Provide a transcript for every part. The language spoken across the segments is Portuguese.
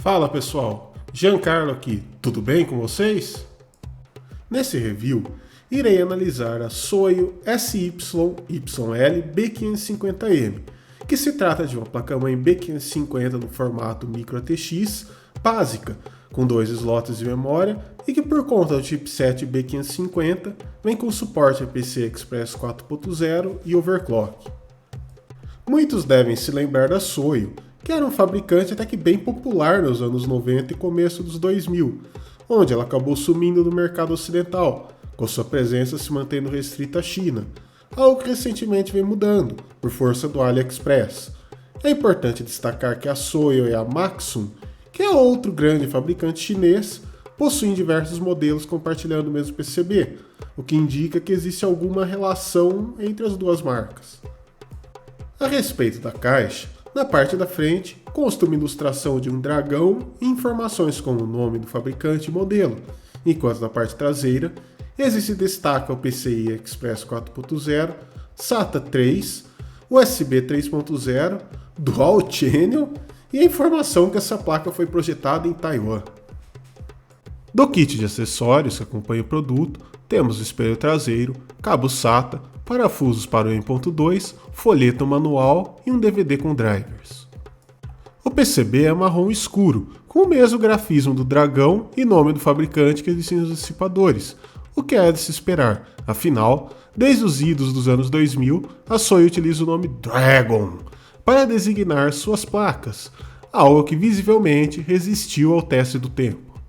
Fala pessoal, Giancarlo aqui, tudo bem com vocês? Nesse review, irei analisar a Soio SYYL B550M, que se trata de uma placa-mãe B550 no formato microATX básica, com 2 slots de memória e que por conta do chipset B550 vem com suporte a PCI Express 4.0 e overclock. Muitos devem se lembrar da Soio, que era um fabricante até que bem popular nos anos 90 e começo dos 2000, onde ela acabou sumindo do mercado ocidental, com sua presença se mantendo restrita à China, algo que recentemente vem mudando, por força do AliExpress. É importante destacar que a Soio e a Maxum, que é outro grande fabricante chinês, possuem diversos modelos compartilhando o mesmo PCB, o que indica que existe alguma relação entre as duas marcas. A respeito da caixa, na parte da frente, consta uma ilustração de um dragão e informações como o nome do fabricante e modelo, enquanto na parte traseira se destaca o PCI Express 4.0, SATA 3, USB 3.0, Dual Channel e a informação que essa placa foi projetada em Taiwan. Do kit de acessórios que acompanha o produto, temos o espelho traseiro, cabo SATA, parafusos para o M.2, folheto manual e um DVD com drivers. O PCB é marrom escuro, com o mesmo grafismo do dragão e nome do fabricante que existe nos dissipadores, o que é de se esperar, afinal, desde os idos dos anos 2000, a Soio utiliza o nome Dragon para designar suas placas, algo que visivelmente resistiu ao teste do tempo.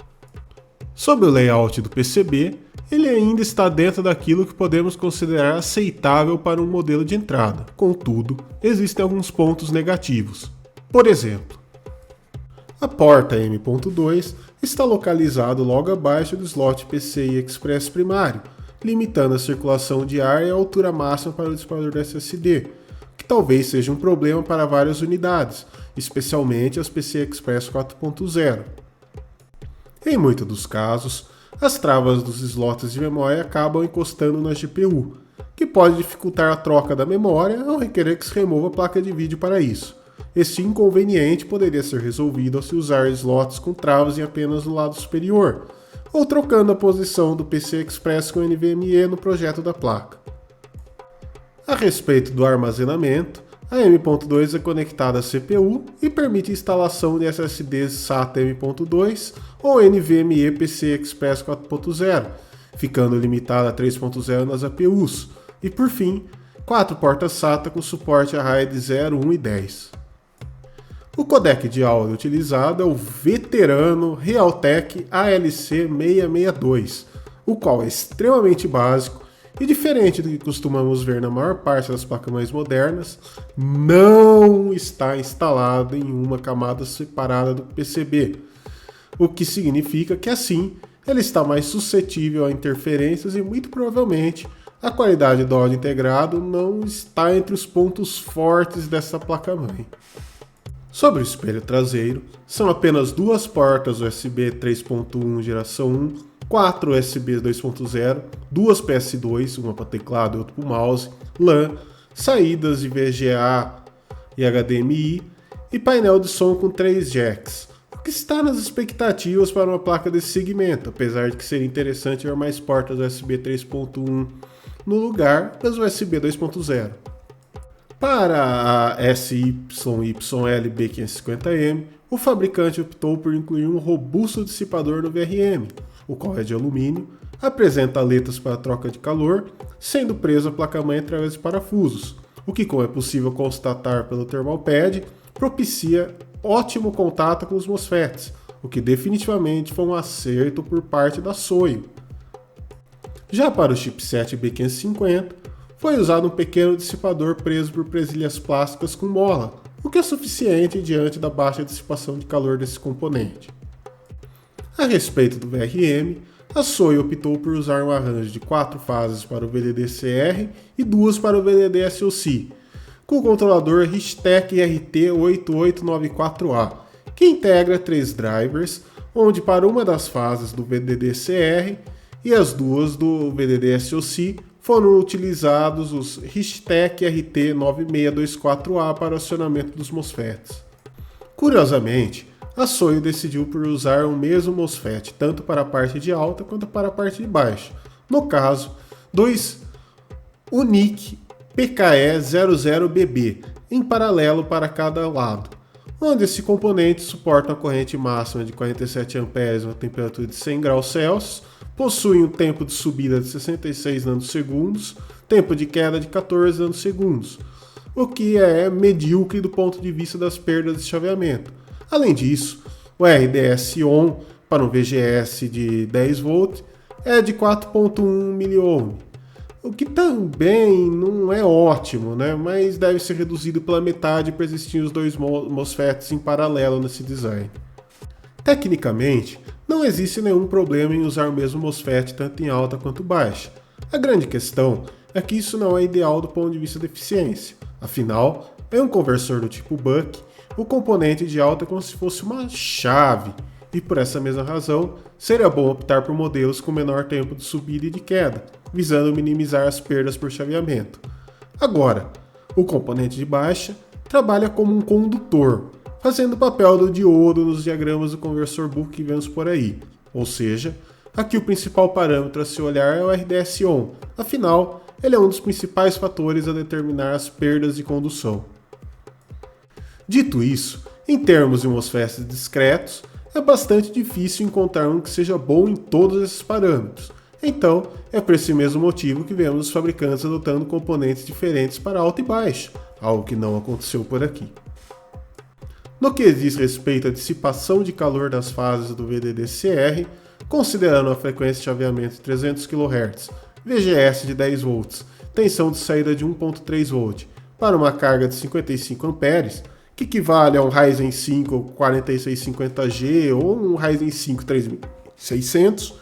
Sobre o layout do PCB, ele ainda está dentro daquilo que podemos considerar aceitável para um modelo de entrada. Contudo, existem alguns pontos negativos. Por exemplo, a porta M.2 está localizada logo abaixo do slot PCI Express primário, limitando a circulação de ar e a altura máxima para o dissipador do SSD, que talvez seja um problema para várias unidades, especialmente as PCI Express 4.0. Em muitos dos casos, as travas dos slots de memória acabam encostando na GPU, que pode dificultar a troca da memória ou requerer que se remova a placa de vídeo para isso. Este inconveniente poderia ser resolvido ao se usar slots com travas em apenas no lado superior, ou trocando a posição do PCI Express com NVMe no projeto da placa. A respeito do armazenamento, a M.2 é conectada à CPU e permite a instalação de SSDs SATA M.2 ou NVMe PCI Express 4.0, ficando limitada a 3.0 nas APUs, e por fim, 4 portas SATA com suporte a RAID 0, 1 e 10. O codec de áudio utilizado é o veterano Realtek ALC662, o qual é extremamente básico e diferente do que costumamos ver na maior parte das placas-mães modernas, não está instalado em uma camada separada do PCB, o que significa que assim ele está mais suscetível a interferências e muito provavelmente a qualidade do áudio integrado não está entre os pontos fortes dessa placa-mãe. Sobre o espelho traseiro, são apenas 2 portas USB 3.1 geração 1, 4 USB 2.0, 2 PS2, uma para teclado e outra para o mouse, LAN, saídas de VGA e HDMI e painel de som com 3 jacks, o que está nas expectativas para uma placa desse segmento, apesar de que seria interessante ver mais portas USB 3.1 no lugar das USB 2.0. Para a SYYL B550M, o fabricante optou por incluir um robusto dissipador no VRM, o qual é de alumínio, apresenta aletas para troca de calor, sendo preso à placa-mãe através de parafusos, o que, como é possível constatar pelo thermal pad, propicia ótimo contato com os MOSFETs, o que definitivamente foi um acerto por parte da Soio. Já para o chipset B550, foi usado um pequeno dissipador preso por presilhas plásticas com mola, o que é suficiente diante da baixa dissipação de calor desse componente. A respeito do VRM, a Soio optou por usar um arranjo de 4 fases para o VDD-CR e 2 para o VDD-SoC, com o controlador Richtec RT8894A, que integra 3 drivers, onde para uma das fases do VDD-CR e as duas do VDD-SoC foram utilizados os Richtec RT9624A para o acionamento dos MOSFETs. Curiosamente, a Soio decidiu por usar o mesmo MOSFET, tanto para a parte de alta quanto para a parte de baixa. No caso, dois UNIC PKE00BB, em paralelo para cada lado, onde esse componente suporta uma corrente máxima de 47 A a uma temperatura de 100 graus Celsius, possui um tempo de subida de 66 nanosegundos, tempo de queda de 14 nanosegundos, o que é medíocre do ponto de vista das perdas de chaveamento. Além disso, o RDS-on para um VGS de 10 V é de 4.1 mΩ, o que também não é ótimo, né? Mas deve ser reduzido pela metade para existir os dois MOSFETs em paralelo nesse design. Tecnicamente, não existe nenhum problema em usar o mesmo MOSFET tanto em alta quanto baixa. A grande questão é que isso não é ideal do ponto de vista da eficiência. Afinal, em um conversor do tipo Buck, o componente de alta é como se fosse uma chave, e por essa mesma razão, seria bom optar por modelos com menor tempo de subida e de queda, visando minimizar as perdas por chaveamento. Agora, o componente de baixa trabalha como um condutor, fazendo o papel do diodo nos diagramas do conversor Buck que vemos por aí. Ou seja, aqui o principal parâmetro a se olhar é o RDS-on, afinal, ele é um dos principais fatores a determinar as perdas de condução. Dito isso, em termos de MOSFETs discretos, é bastante difícil encontrar um que seja bom em todos esses parâmetros. Então, é por esse mesmo motivo que vemos os fabricantes adotando componentes diferentes para alta e baixa, algo que não aconteceu por aqui. No que diz respeito à dissipação de calor das fases do VDD-CR, considerando a frequência de chaveamento de 300 kHz, VGS de 10 V, tensão de saída de 1.3 V, para uma carga de 55 A, que equivale a um Ryzen 5 4650G ou um Ryzen 5 3600,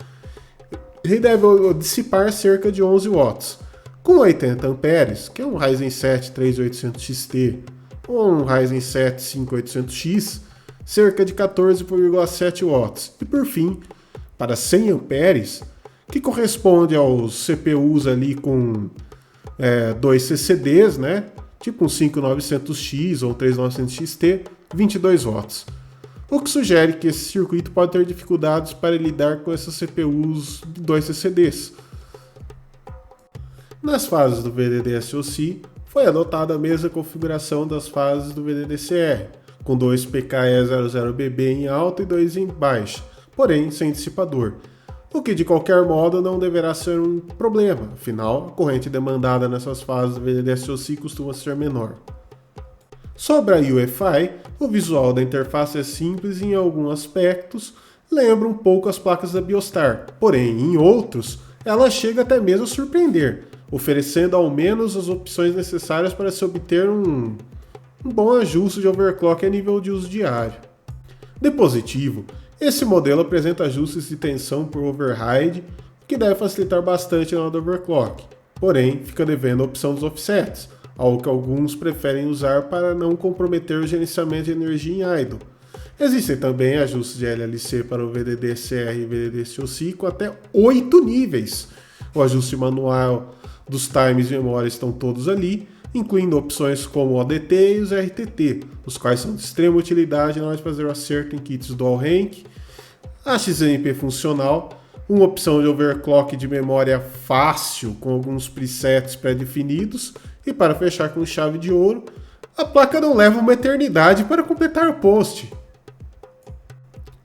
ele deve dissipar cerca de 11 watts. Com 80 amperes, que é um Ryzen 7 3800 XT ou um Ryzen 7 5800X, cerca de 14,7 watts. E por fim, para 100 amperes, que corresponde aos CPUs ali com 2 CCDs, né? Tipo um 5900X ou um 3900 XT, 22 watts. O que sugere que esse circuito pode ter dificuldades para lidar com essas CPUs de 2 CCDs. Nas fases do VDD-SoC, foi adotada a mesma configuração das fases do VDD-CR, com 2 PKE00BB em alta e 2 em baixa, porém sem dissipador, o que de qualquer modo não deverá ser um problema, afinal a corrente demandada nessas fases do VDD-SoC costuma ser menor. Sobre a UEFI, o visual da interface é simples e em alguns aspectos lembra um pouco as placas da Biostar, porém em outros ela chega até mesmo a surpreender, oferecendo ao menos as opções necessárias para se obter um bom ajuste de overclock a nível de uso diário. De positivo, esse modelo apresenta ajustes de tensão por override, o que deve facilitar bastante na hora do overclock, porém fica devendo a opção dos offsets, algo que alguns preferem usar para não comprometer o gerenciamento de energia em idle. Existem também ajustes de LLC para o VDD-CR e VDD-SoC com até 8 níveis. O ajuste manual dos times de memória estão todos ali, incluindo opções como o ODT e os RTT, os quais são de extrema utilidade na hora de fazer o acerto em kits dual rank, a XMP funcional, uma opção de overclock de memória fácil com alguns presets pré-definidos e para fechar com chave de ouro, a placa não leva uma eternidade para completar o post.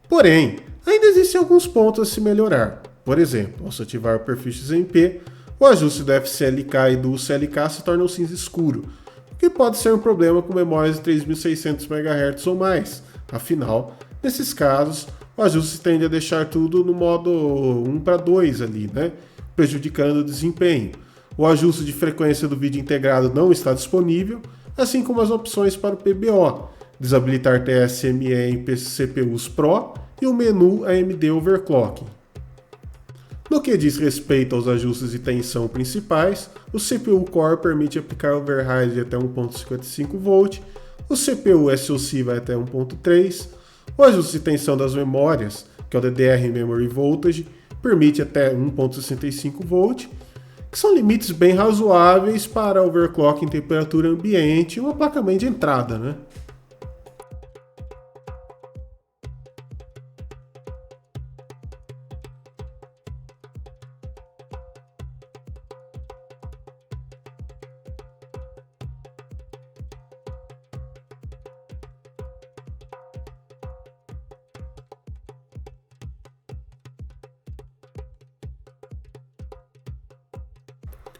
Porém, ainda existem alguns pontos a se melhorar. Por exemplo, ao se ativar o perfil XMP, o ajuste do FCLK e do CLK se torna um cinza escuro, o que pode ser um problema com memórias de 3600 MHz ou mais. Afinal, nesses casos, o ajuste tende a deixar tudo no modo 1:2 ali, né? Prejudicando o desempenho. O ajuste de frequência do vídeo integrado não está disponível, assim como as opções para o PBO, desabilitar TSME em CPUs Pro e o menu AMD Overclocking. No que diz respeito aos ajustes de tensão principais, o CPU Core permite aplicar override de até 1.55 V, o CPU SoC vai até 1.3, o ajuste de tensão das memórias, que é o DDR Memory Voltage, permite até 1.65 V, que são limites bem razoáveis para overclock em temperatura ambiente e uma placa-mãe de entrada, né?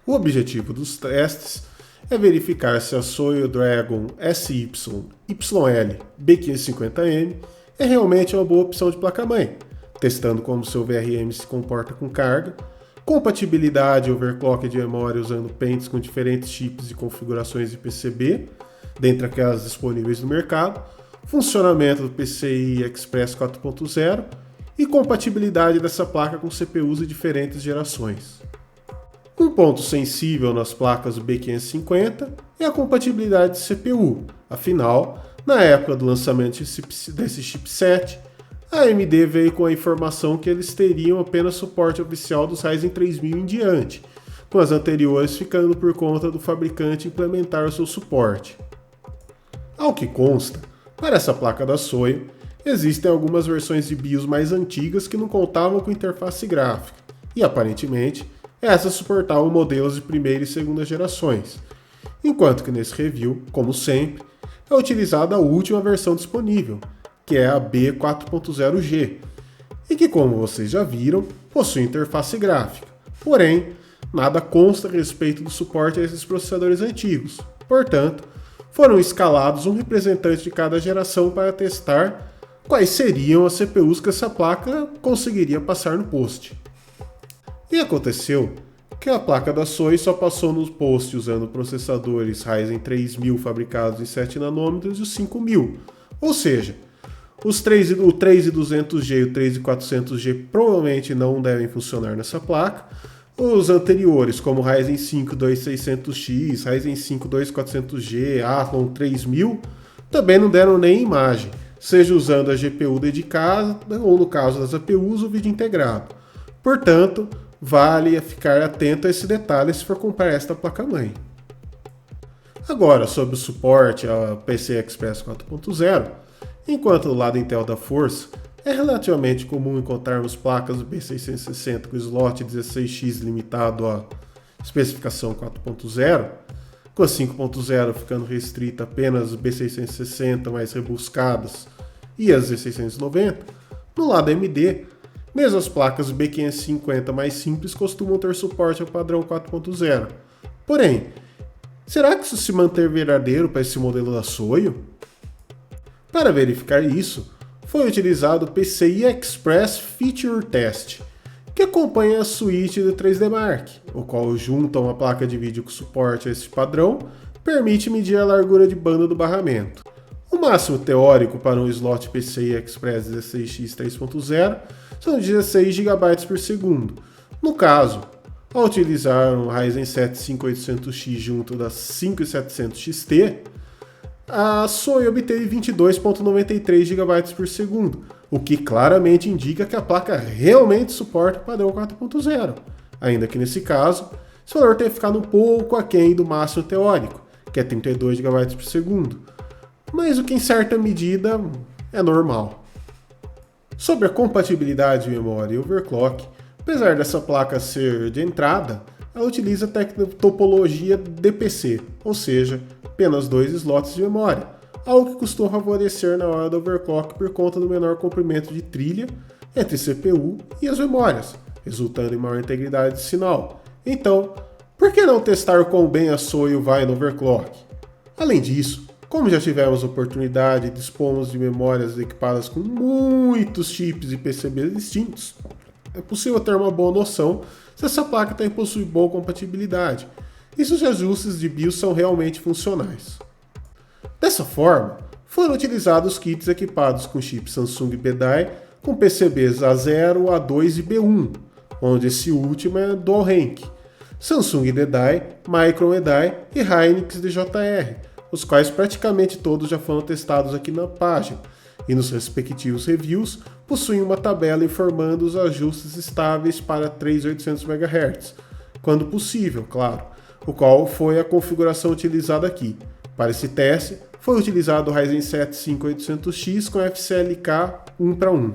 O objetivo dos testes é verificar se a Soil Dragon SY-YL B550M é realmente uma boa opção de placa-mãe, testando como seu VRM se comporta com carga, compatibilidade e overclock de memória usando pentes com diferentes chips e configurações de PCB, dentre aquelas disponíveis no mercado, funcionamento do PCI Express 4.0 e compatibilidade dessa placa com CPUs de diferentes gerações. Um ponto sensível nas placas B550 é a compatibilidade de CPU, afinal, na época do lançamento desse chipset, a AMD veio com a informação que eles teriam apenas suporte oficial dos Ryzen 3000 em diante, com as anteriores ficando por conta do fabricante implementar o seu suporte. Ao que consta, para essa placa da Soil, existem algumas versões de BIOS mais antigas que não contavam com interface gráfica, e aparentemente essas suportavam modelos de primeira e segunda gerações, enquanto que nesse review, como sempre, é utilizada a última versão disponível, que é a B4.0G, e que, como vocês já viram, possui interface gráfica, porém, nada consta a respeito do suporte a esses processadores antigos, portanto, foram escalados um representante de cada geração para testar quais seriam as CPUs que essa placa conseguiria passar no post. E aconteceu que a placa da Soil só passou no post usando processadores Ryzen 3000 fabricados em 7 nanômetros e os 5000, ou seja, o 3200G e o 3400G provavelmente não devem funcionar nessa placa. Os anteriores, como Ryzen 5 2600X, Ryzen 5 2400G, Athlon 3000, também não deram nem imagem, seja usando a GPU dedicada ou, no caso das APUs, o vídeo integrado. Portanto, vale ficar atento a esse detalhe se for comprar esta placa-mãe. Agora, sobre o suporte a PCI Express 4.0, enquanto do lado Intel da força, é relativamente comum encontrarmos placas B660 com slot 16X limitado à especificação 4.0, com a 5.0 ficando restrita apenas às B660 mais rebuscadas e as Z690, no lado AMD, mesmo as placas B550 mais simples costumam ter suporte ao padrão 4.0. Porém, será que isso se manter verdadeiro para esse modelo da Soil? Para verificar isso, foi utilizado o PCI Express Feature Test, que acompanha a suíte do 3D Mark, o qual, junto a uma placa de vídeo com suporte a esse padrão, permite medir a largura de banda do barramento. O máximo teórico para um slot PCI Express 16X 3.0 são 16 GB por segundo. No caso, ao utilizar um Ryzen 7 5800X junto da 5700 XT, a Soil obteve 22.93 GB por segundo, o que claramente indica que a placa realmente suporta o padrão 4.0, ainda que nesse caso, esse valor tenha ficado um pouco aquém do máximo teórico, que é 32 GB por segundo, mas o que em certa medida é normal. Sobre a compatibilidade de memória e overclock, apesar dessa placa ser de entrada, ela utiliza a topologia DPC, ou seja, apenas 2 slots de memória, algo que costuma favorecer na hora do overclock por conta do menor comprimento de trilha entre CPU e as memórias, resultando em maior integridade de sinal. Então, por que não testar quão bem a Soil vai no overclock? Além disso, como já tivemos oportunidade e dispomos de memórias equipadas com muitos chips e PCBs distintos, é possível ter uma boa noção se essa placa também possui boa compatibilidade e se os ajustes de BIOS são realmente funcionais. Dessa forma, foram utilizados kits equipados com chips Samsung BDI com PCBs A0, A2 e B1, onde esse último é Dual Rank, Samsung DDI, Micron EDI e Hynix DJR, os quais praticamente todos já foram testados aqui na página, e nos respectivos reviews possuem uma tabela informando os ajustes estáveis para 3800 MHz, quando possível, claro, o qual foi a configuração utilizada aqui. Para esse teste, foi utilizado o Ryzen 7 5800X com FCLK 1:1.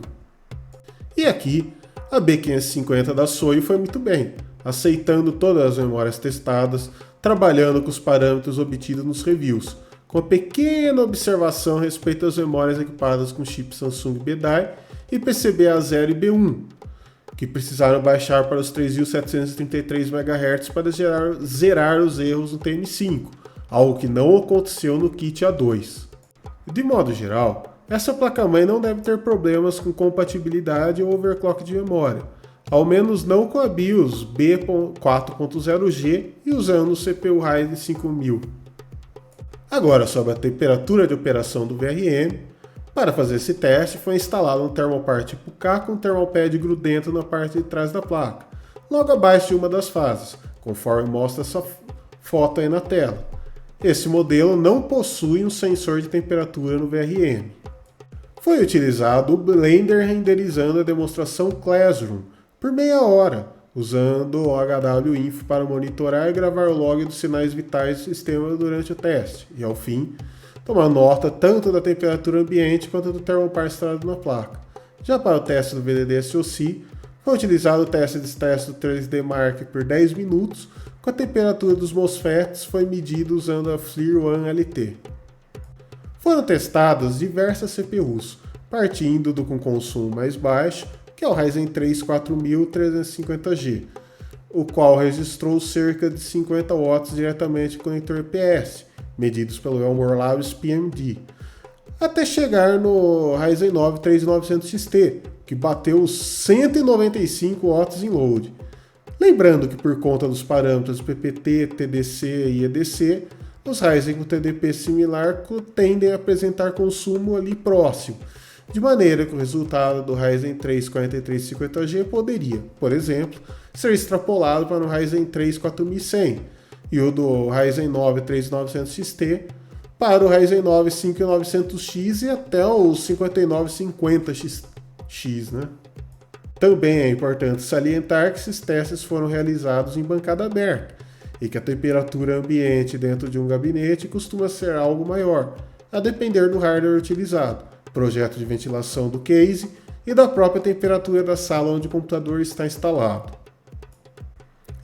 E aqui, a B550 da Soil foi muito bem, aceitando todas as memórias testadas, trabalhando com os parâmetros obtidos nos reviews, com uma pequena observação a respeito às memórias equipadas com chip Samsung BDI e PCB A0 e B1. que precisaram baixar para os 3.733 MHz para zerar os erros no TN5, algo que não aconteceu no kit A2. De modo geral, essa placa-mãe não deve ter problemas com compatibilidade ou overclock de memória, ao menos não com a BIOS B4.0G e usando o CPU Ryzen 5000. Agora, sobre a temperatura de operação do VRM, para fazer esse teste foi instalado um termopar tipo K com um thermalpad grudento na parte de trás da placa, logo abaixo de uma das fases, conforme mostra essa foto aí na tela. Esse modelo não possui um sensor de temperatura no VRM. Foi utilizado o Blender renderizando a demonstração Classroom por meia hora, usando o HWInfo para monitorar e gravar o log dos sinais vitais do sistema durante o teste, e ao fim, tomar nota tanto da temperatura ambiente quanto do termopar instalado na placa. Já para o teste do VDD SoC, foi utilizado o teste do 3D Mark por 10 minutos, com a temperatura dos MOSFETs foi medida usando a FLIR One LT. Foram testadas diversas CPUs, partindo do com consumo mais baixo, que é o Ryzen 3 4350G, o qual registrou cerca de 50 watts diretamente no conector EPS, medidos pelo Elmore Labs PMD, até chegar no Ryzen 9 3900XT, que bateu os 195 watts em load. Lembrando que por conta dos parâmetros PPT, TDC e EDC, os Ryzen com TDP similar tendem a apresentar consumo ali próximo, de maneira que o resultado do Ryzen 3 4350G poderia, por exemplo, ser extrapolado para o Ryzen 3 4100 e o do Ryzen 9 3900XT para o Ryzen 9 5900X e até o 5950X, né? Também é importante salientar que esses testes foram realizados em bancada aberta e que a temperatura ambiente dentro de um gabinete costuma ser algo maior, a depender do hardware utilizado, projeto de ventilação do case e da própria temperatura da sala onde o computador está instalado.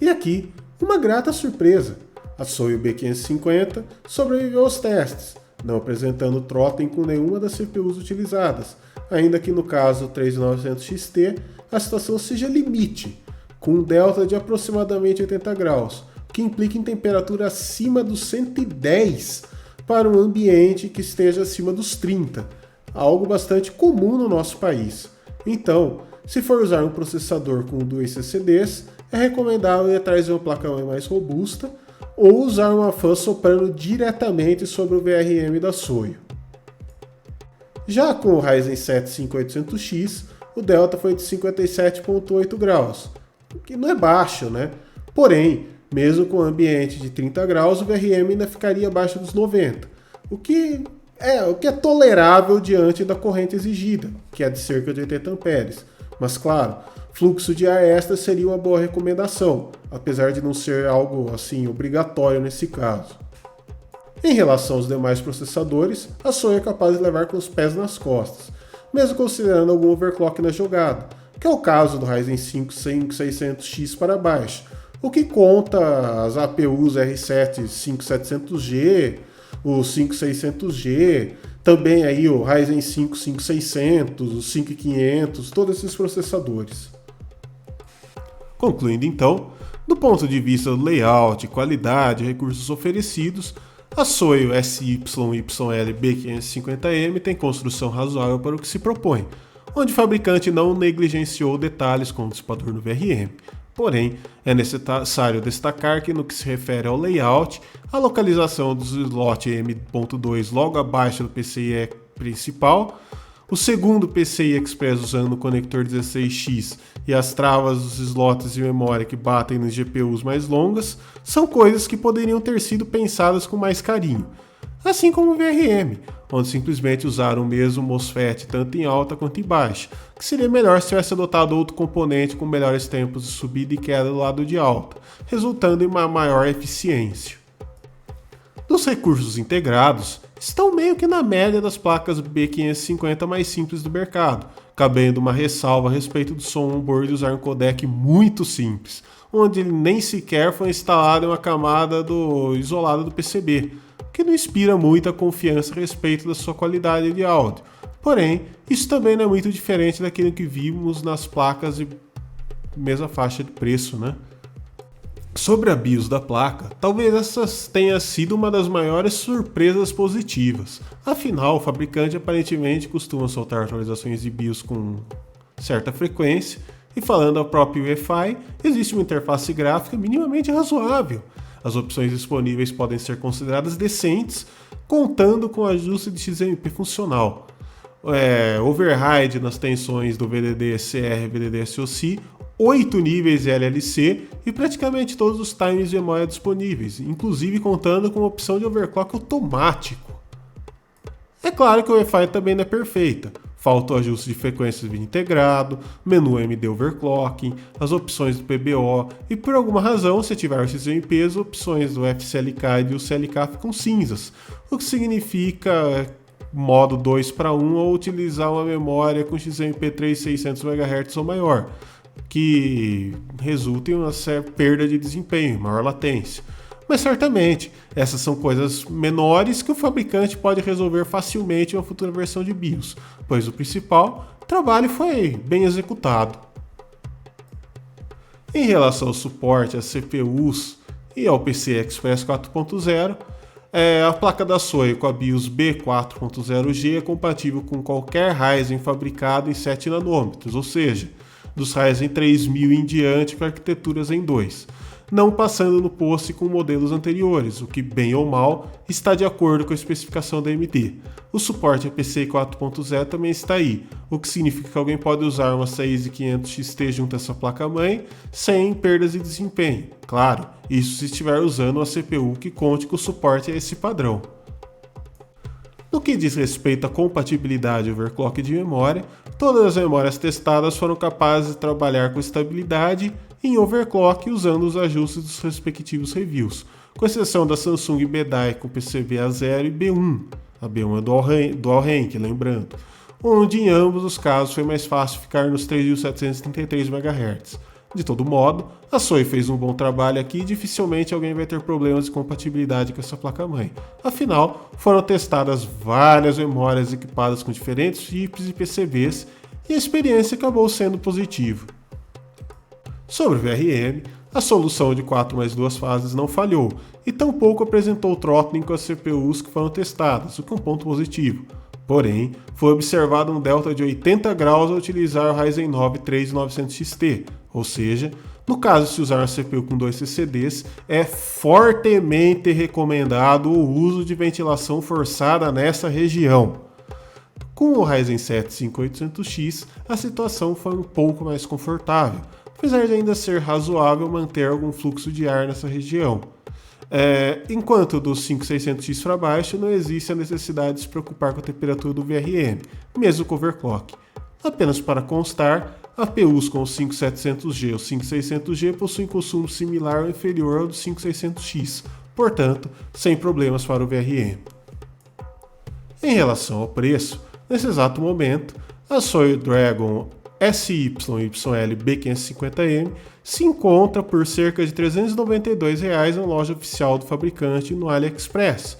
E aqui, uma grata surpresa, a Soio B550 sobreviveu aos testes, não apresentando throttling com nenhuma das CPUs utilizadas, ainda que no caso 3900XT a situação seja limite, com um delta de aproximadamente 80 graus, o que implica em temperatura acima dos 110 para um ambiente que esteja acima dos 30, algo bastante comum no nosso país. Então, se for usar um processador com 2 CCDs, é recomendável ir atrás de uma placa-mãe mais robusta ou usar uma fan soprando diretamente sobre o VRM da Soio. Já com o Ryzen 7 5800X, o delta foi de 57,8 graus, o que não é baixo, né? Porém, mesmo com ambiente de 30 graus, o VRM ainda ficaria abaixo dos 90, o que é tolerável diante da corrente exigida, que é de cerca de 80 amperes. Mas claro, fluxo de ar extra seria uma boa recomendação, apesar de não ser algo assim obrigatório nesse caso. Em relação aos demais processadores, a Soio é capaz de levar com os pés nas costas, mesmo considerando algum overclock na jogada, que é o caso do Ryzen 5 5600X para baixo, o que conta as APUs R7 5700G, o 5600G, também aí o Ryzen 5 5600, o 5500, todos esses processadores. Concluindo então, do ponto de vista do layout, qualidade e recursos oferecidos, a Soio SYYL B550M tem construção razoável para o que se propõe, onde o fabricante não negligenciou detalhes como o dissipador no VRM. Porém, é necessário destacar que no que se refere ao layout, a localização dos slots M.2 logo abaixo do PCIe principal, o segundo PCI Express usando o conector 16X e as travas dos slots de memória que batem nas GPUs mais longas são coisas que poderiam ter sido pensadas com mais carinho, assim como o VRM, onde simplesmente usaram o mesmo MOSFET tanto em alta quanto em baixa, que seria melhor se tivesse adotado outro componente com melhores tempos de subida e queda do lado de alta, resultando em uma maior eficiência. Dos recursos integrados, estão meio que na média das placas B550 mais simples do mercado, cabendo uma ressalva a respeito do som on-board usar um codec muito simples, onde ele nem sequer foi instalado em uma camada isolada do PCB, que não inspira muita confiança a respeito da sua qualidade de áudio. Porém, isso também não é muito diferente daquilo que vimos nas placas de mesma faixa de preço, né? Sobre a BIOS da placa, talvez essa tenha sido uma das maiores surpresas positivas. Afinal, o fabricante aparentemente costuma soltar atualizações de BIOS com certa frequência, e falando ao próprio UEFI, existe uma interface gráfica minimamente razoável. As opções disponíveis podem ser consideradas decentes, contando com ajuste de XMP funcional. Override nas tensões do VDD-CR e VDD-SoC, 8 níveis LLC e praticamente todos os times de memória disponíveis, inclusive contando com a opção de overclock automático. É claro que o UEFI também não é perfeita. Falta o ajuste de frequências de vídeo integrado, menu AMD Overclocking, as opções do PBO e por alguma razão, se tiver o XMP, as opções do FCLK e do CLK ficam cinzas, o que significa modo 2:1 ou utilizar uma memória com XMP 3600 MHz ou maior, que resulta em uma certa perda de desempenho, maior latência. Mas certamente, essas são coisas menores que o fabricante pode resolver facilmente em uma futura versão de BIOS, pois o principal trabalho foi bem executado. Em relação ao suporte a CPUs e ao PCI Express 4.0, a placa da SOI com a BIOS B4.0G é compatível com qualquer Ryzen fabricado em 7 nanômetros, ou seja, dos Ryzen 3000 em diante com arquiteturas em 2, não passando no poste com modelos anteriores, o que, bem ou mal, está de acordo com a especificação da AMD. O suporte a PCI 4.0 também está aí, o que significa que alguém pode usar uma 6500 XT junto a essa placa-mãe sem perdas de desempenho. Claro, isso se estiver usando uma CPU que conte com suporte a esse padrão. No que diz respeito à compatibilidade e overclock de memória, todas as memórias testadas foram capazes de trabalhar com estabilidade em overclock usando os ajustes dos respectivos reviews, com exceção da Samsung BDI com PCB A0 e B1, a B1 é Dual Rank, lembrando, onde em ambos os casos foi mais fácil ficar nos 3.733 MHz. De todo modo, a SOI fez um bom trabalho aqui e dificilmente alguém vai ter problemas de compatibilidade com essa placa-mãe. Afinal, foram testadas várias memórias equipadas com diferentes chips e PCBs e a experiência acabou sendo positiva. Sobre o VRM, a solução de 4 mais 2 fases não falhou e tampouco apresentou throttling com as CPUs que foram testadas, o que é um ponto positivo. Porém, foi observado um delta de 80 graus ao utilizar o Ryzen 9 3900 XT, ou seja, no caso se usar uma CPU com 2 CCDs, é fortemente recomendado o uso de ventilação forçada nessa região. Com o Ryzen 7 5800X, a situação foi um pouco mais confortável, apesar de ainda ser razoável manter algum fluxo de ar nessa região. Enquanto dos 5600X para baixo, não existe a necessidade de se preocupar com a temperatura do VRM, mesmo com overclock. Apenas para constar, APUs com o 5700G ou 5600G possuem consumo similar ou inferior ao do 5600X, portanto, sem problemas para o VRM. Em relação ao preço, nesse exato momento, a SOI Dragon SYYL B550M se encontra por cerca de R$ 392 na loja oficial do fabricante no AliExpress,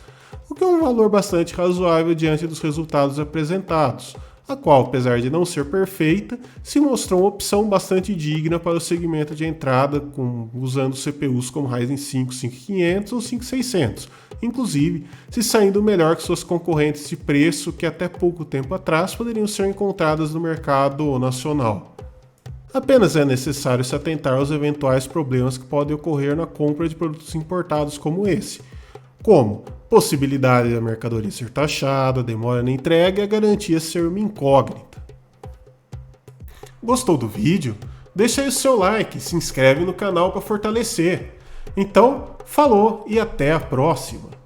o que é um valor bastante razoável diante dos resultados apresentados, a qual, apesar de não ser perfeita, se mostrou uma opção bastante digna para o segmento de entrada usando CPUs como Ryzen 5 5500 ou 5600, inclusive se saindo melhor que suas concorrentes de preço que até pouco tempo atrás poderiam ser encontradas no mercado nacional. Apenas é necessário se atentar aos eventuais problemas que podem ocorrer na compra de produtos importados como esse, como possibilidade da mercadoria ser taxada, demora na entrega e a garantia ser uma incógnita. Gostou do vídeo? Deixa aí o seu like, se inscreve no canal para fortalecer. Então, falou e até a próxima!